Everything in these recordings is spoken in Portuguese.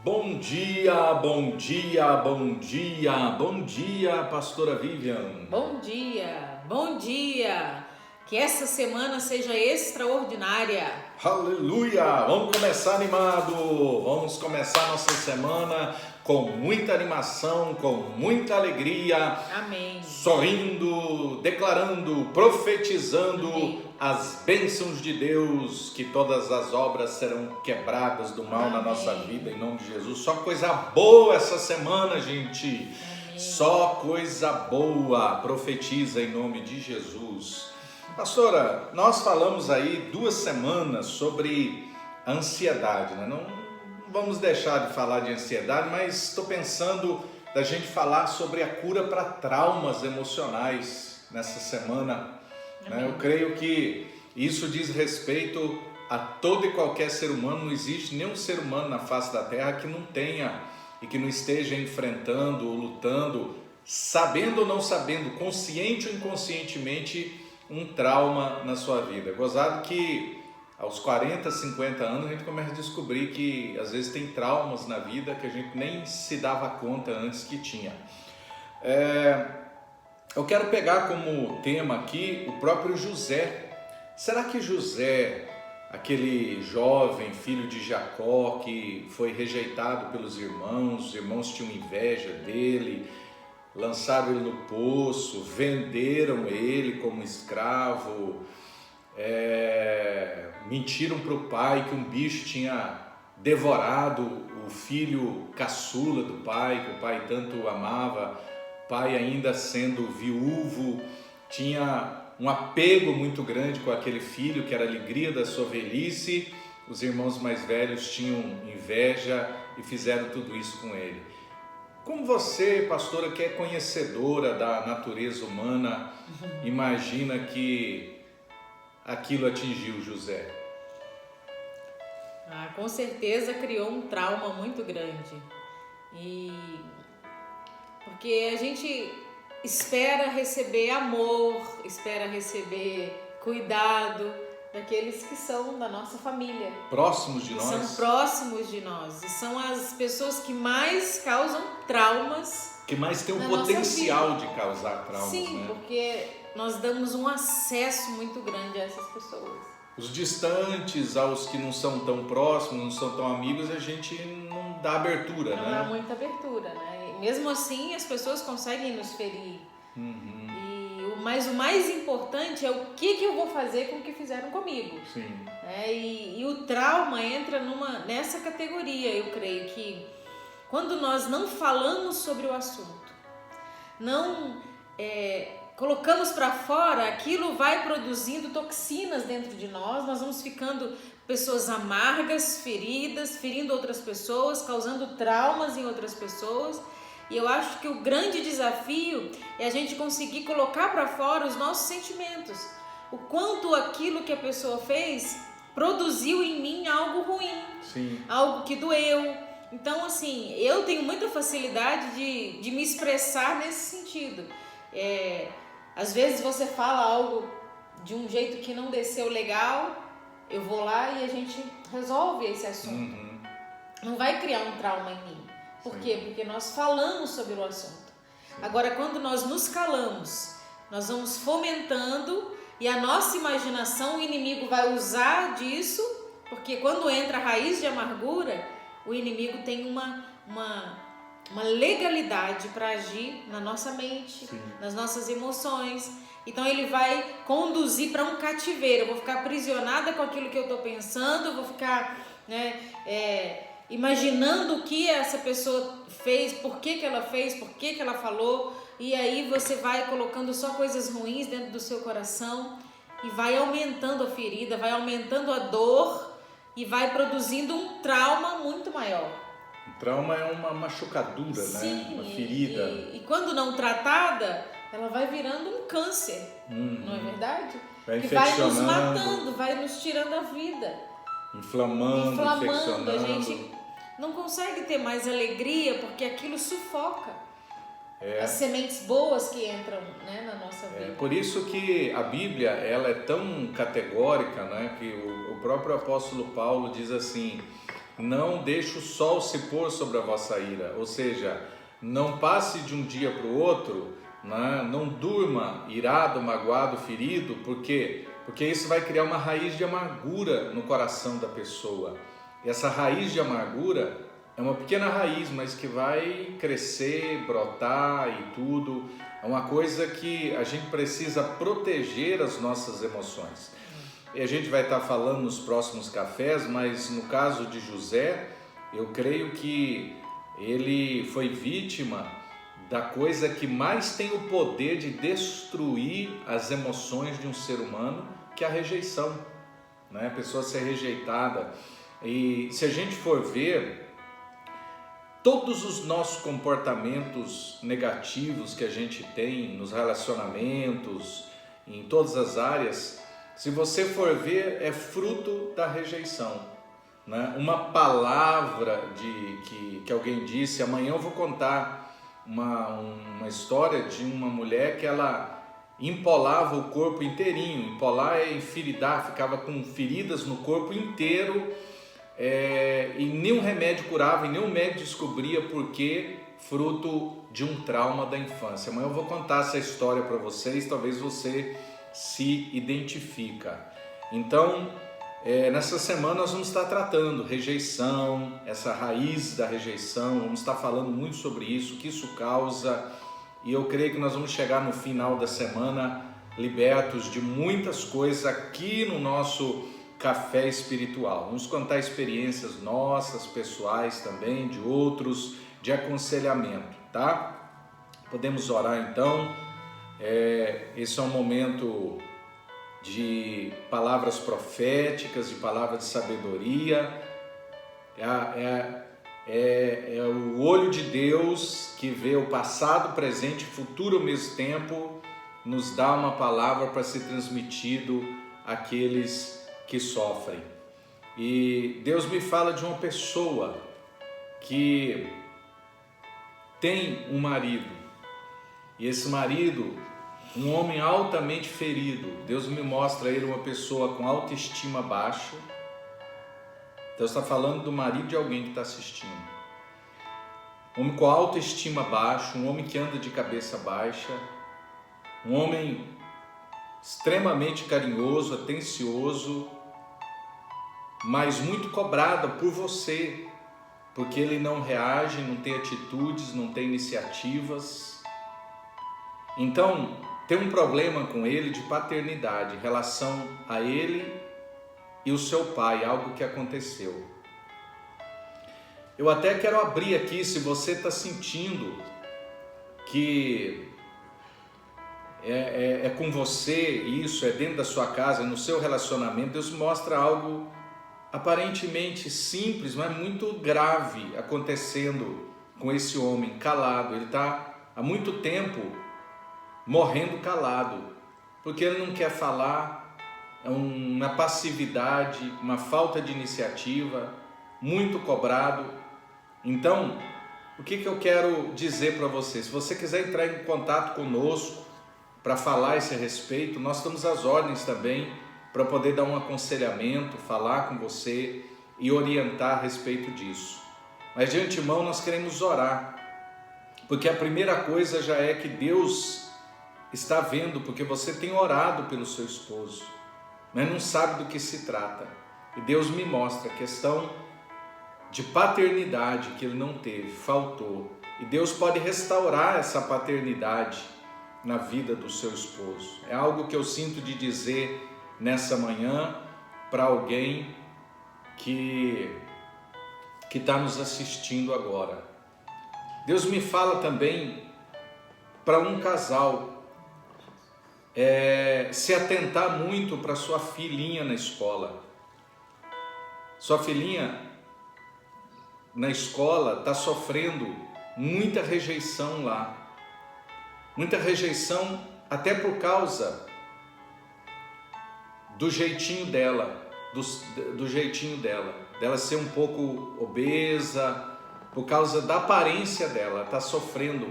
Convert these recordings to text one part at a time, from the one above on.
Bom dia, bom dia, bom dia, bom dia, pastora Vivian. Bom dia, bom dia. Que essa semana seja extraordinária. Aleluia! Vamos começar animado, vamos começar nossa semana com muita animação, com muita alegria. Amém. Sorrindo, declarando, profetizando Amém. as bênçãos de Deus, que todas as obras serão quebradas do mal. Amém. Na nossa vida, em nome de Jesus. Só coisa boa essa semana, gente. Amém. Só coisa boa. Profetiza em nome de Jesus. Pastora, nós falamos aí 2 semanas sobre a ansiedade, né? Não vamos deixar de falar de ansiedade, mas estou pensando da gente falar sobre a cura para traumas emocionais nessa semana. Né? Eu creio que isso diz respeito a todo e qualquer ser humano. Não existe nenhum ser humano na face da terra que não tenha e que não esteja enfrentando ou lutando, sabendo ou não sabendo, consciente ou inconscientemente, um trauma na sua vida. Gozado que aos 40, 50 anos a gente começa a descobrir que às vezes tem traumas na vida que a gente nem se dava conta antes que tinha. Eu quero pegar como tema aqui o próprio José. Será que José, aquele jovem filho de Jacó que foi rejeitado pelos irmãos, os irmãos tinham inveja dele, lançaram ele no poço, venderam ele como escravo, mentiram para o pai que um bicho tinha devorado o filho caçula do pai, que o pai tanto amava, o pai ainda sendo viúvo, tinha um apego muito grande com aquele filho que era a alegria da sua velhice. Os irmãos mais velhos tinham inveja e fizeram tudo isso com ele. Como você, pastora, que é conhecedora da natureza humana, imagina que aquilo atingiu José? Com certeza criou um trauma muito grande. Porque a gente espera receber amor, espera receber cuidado daqueles que são da nossa família. Próximos de nós. São próximos de nós. E são as pessoas que mais causam traumas. Que mais tem o potencial de causar traumas. Sim, né? Porque nós damos um acesso muito grande a essas pessoas. Os distantes, aos que não são tão próximos, não são tão amigos, a gente não dá abertura, né? Não dá muita abertura, né? E mesmo assim, as pessoas conseguem nos ferir. Mas o mais importante é o que eu vou fazer com o que fizeram comigo. Sim. E o trauma entra nessa categoria. Eu creio que quando nós não falamos sobre o assunto, não colocamos para fora, aquilo vai produzindo toxinas dentro de nós. Nós vamos ficando pessoas amargas, feridas, ferindo outras pessoas, causando traumas em outras pessoas. E eu acho que o grande desafio é a gente conseguir colocar para fora os nossos sentimentos. O quanto aquilo que a pessoa fez produziu em mim algo ruim. Sim. Algo que doeu. Então, assim, eu tenho muita facilidade de me expressar nesse sentido. Às vezes você fala algo de um jeito que não desceu legal, eu vou lá e a gente resolve esse assunto. Não vai criar um trauma em mim. Por quê? Porque nós falamos sobre o assunto. Agora, quando nós nos calamos, nós vamos fomentando e a nossa imaginação, o inimigo vai usar disso, porque quando entra a raiz de amargura, o inimigo tem uma legalidade para agir na nossa mente, nas nossas emoções. Então ele vai conduzir para um cativeiro. Eu vou ficar aprisionada com aquilo que eu estou pensando, eu vou ficar imaginando o que essa pessoa fez, por que ela fez, por que ela falou, e aí você vai colocando só coisas ruins dentro do seu coração e vai aumentando a ferida, vai aumentando a dor e vai produzindo um trauma muito maior. O trauma é uma machucadura, né? Uma ferida. E quando não tratada, ela vai virando um câncer, não é verdade? Vai que vai nos matando, vai nos tirando a vida. Inflamando, infeccionando. A gente não consegue ter mais alegria porque aquilo sufoca as sementes boas que entram, né, na nossa vida. Por isso que a Bíblia ela é tão categórica, né, que o próprio apóstolo Paulo diz assim: não deixe o sol se pôr sobre a vossa ira, ou seja, não passe de um dia para o outro, né? Não durma irado, magoado, ferido, porque isso vai criar uma raiz de amargura no coração da pessoa. E essa raiz de amargura é uma pequena raiz, mas que vai crescer, brotar e tudo. É uma coisa que a gente precisa proteger as nossas emoções. E a gente vai estar falando nos próximos cafés, mas no caso de José, eu creio que ele foi vítima da coisa que mais tem o poder de destruir as emoções de um ser humano, que é a rejeição, né? A pessoa ser rejeitada. E se a gente for ver, todos os nossos comportamentos negativos que a gente tem nos relacionamentos, em todas as áreas, se você for ver, é fruto da rejeição, né? Uma palavra que alguém disse, amanhã eu vou contar uma história de uma mulher que ela empolava o corpo inteirinho. Empolar é enferidar, ficava com feridas no corpo inteiro, e nenhum remédio curava, e nenhum médico descobria por quê, fruto de um trauma da infância. Amanhã eu vou contar essa história para vocês, talvez você se identifica. Então, nessa semana nós vamos estar tratando rejeição, essa raiz da rejeição, vamos estar falando muito sobre isso, o que isso causa, e eu creio que nós vamos chegar no final da semana libertos de muitas coisas aqui no nosso café espiritual. Vamos contar experiências nossas, pessoais também, de outros, de aconselhamento, tá? Podemos orar então. Esse é um momento de palavras proféticas, de palavras de sabedoria. É o olho de Deus que vê o passado, presente e futuro ao mesmo tempo, nos dá uma palavra para ser transmitido àqueles que sofrem. E Deus me fala de uma pessoa que tem um marido, e esse marido, um homem altamente ferido. Deus me mostra ele uma pessoa com autoestima baixa. Deus está falando do marido de alguém que está assistindo. Um homem com autoestima baixa, um homem que anda de cabeça baixa, um homem extremamente carinhoso, atencioso, mas muito cobrado por você, porque ele não reage, não tem atitudes, não tem iniciativas. Então, tem um problema com ele de paternidade, em relação a ele e o seu pai, algo que aconteceu. Eu até quero abrir aqui, se você está sentindo que é com você isso, é dentro da sua casa, no seu relacionamento, Deus mostra algo aparentemente simples, mas muito grave acontecendo com esse homem calado. Ele está há muito tempo morrendo calado, porque ele não quer falar, é uma passividade, uma falta de iniciativa, muito cobrado. Então, o que eu quero dizer para você? Se você quiser entrar em contato conosco para falar esse respeito, nós estamos às ordens também para poder dar um aconselhamento, falar com você e orientar a respeito disso. Mas de antemão nós queremos orar, porque a primeira coisa já é que Deus está vendo, porque você tem orado pelo seu esposo, mas não sabe do que se trata. E Deus me mostra a questão de paternidade que ele não teve, faltou. E Deus pode restaurar essa paternidade na vida do seu esposo. É algo que eu sinto de dizer nessa manhã para alguém que está nos assistindo agora. Deus me fala também para um casal se atentar muito para sua filhinha na escola. Sua filhinha na escola está sofrendo muita rejeição lá, muita rejeição até por causa do jeitinho dela, do jeitinho dela ser um pouco obesa, por causa da aparência dela. Ela está sofrendo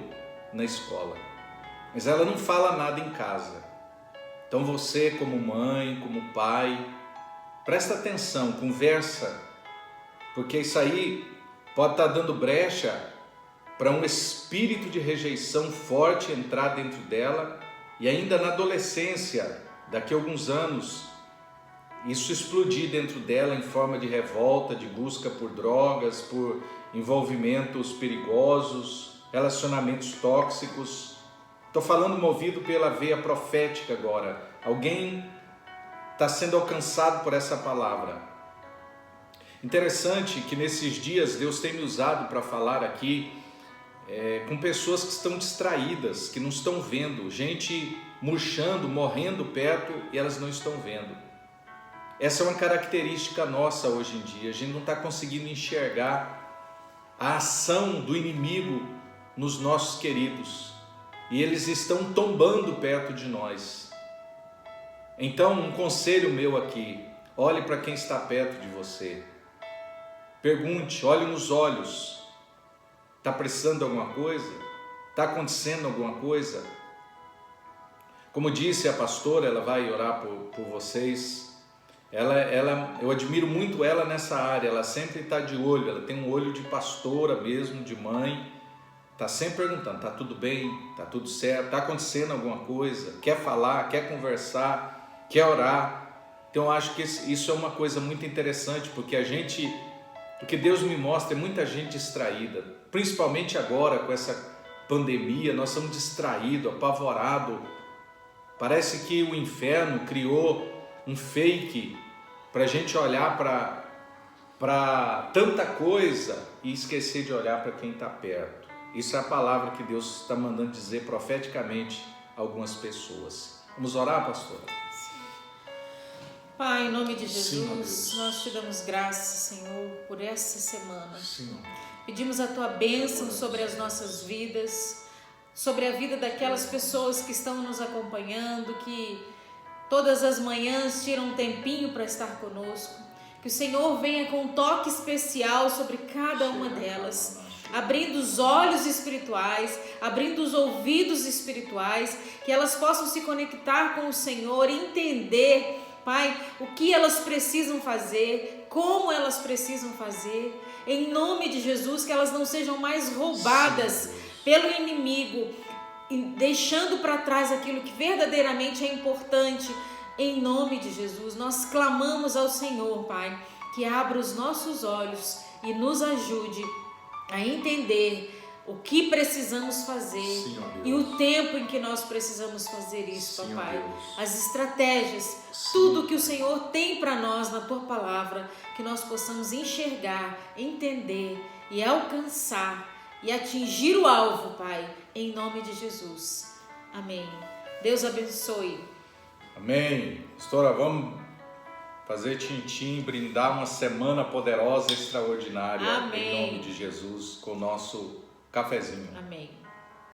na escola, mas ela não fala nada em casa. Então você, como mãe, como pai, presta atenção, conversa porque isso aí pode estar dando brecha para um espírito de rejeição forte entrar dentro dela, e ainda na adolescência, daqui a alguns anos, isso explodir dentro dela em forma de revolta, de busca por drogas, por envolvimentos perigosos, relacionamentos tóxicos. Estou falando movido pela veia profética agora. Alguém está sendo alcançado por essa palavra. Interessante que nesses dias Deus tem me usado para falar aqui com pessoas que estão distraídas, que não estão vendo, gente murchando, morrendo perto e elas não estão vendo. Essa é uma característica nossa hoje em dia, a gente não está conseguindo enxergar a ação do inimigo nos nossos queridos e eles estão tombando perto de nós. Então, um conselho meu aqui, olhe para quem está perto de você, pergunte, olhe nos olhos. Está precisando de alguma coisa? Está acontecendo alguma coisa? Como disse a pastora, ela vai orar por vocês. Eu admiro muito ela nessa área, ela sempre está de olho, ela tem um olho de pastora mesmo, de mãe. Está sempre perguntando, está tudo bem? Está tudo certo? Está acontecendo alguma coisa? Quer falar? Quer conversar? Quer orar? Então eu acho que isso é uma coisa muito interessante, porque o que Deus me mostra é muita gente distraída, principalmente agora com essa pandemia, nós estamos distraídos, apavorados. Parece que o inferno criou um fake para a gente olhar para tanta coisa e esquecer de olhar para quem está perto. Isso é a palavra que Deus está mandando dizer profeticamente a algumas pessoas. Vamos orar, pastora? Pai, em nome de Jesus, nós te damos graças, Senhor, por essa semana. Senhor. Pedimos a tua bênção sobre as nossas vidas, sobre a vida daquelas pessoas que estão nos acompanhando, que todas as manhãs tiram um tempinho para estar conosco. Que o Senhor venha com um toque especial sobre cada uma delas, abrindo os olhos espirituais, abrindo os ouvidos espirituais, que elas possam se conectar com o Senhor e entender, Pai, o que elas precisam fazer, como elas precisam fazer, em nome de Jesus, que elas não sejam mais roubadas pelo inimigo, deixando para trás aquilo que verdadeiramente é importante. Em nome de Jesus, nós clamamos ao Senhor, Pai, que abra os nossos olhos e nos ajude a entender o que precisamos fazer e o tempo em que nós precisamos fazer isso, papai. As estratégias, tudo que o Senhor tem para nós na tua palavra, que nós possamos enxergar, entender e alcançar e atingir o alvo, Pai, em nome de Jesus. Amém. Deus abençoe. Amém. Pastora, vamos fazer tintim, brindar uma semana poderosa, extraordinária. Amém. Em nome de Jesus, com o nosso cafezinho. Amém.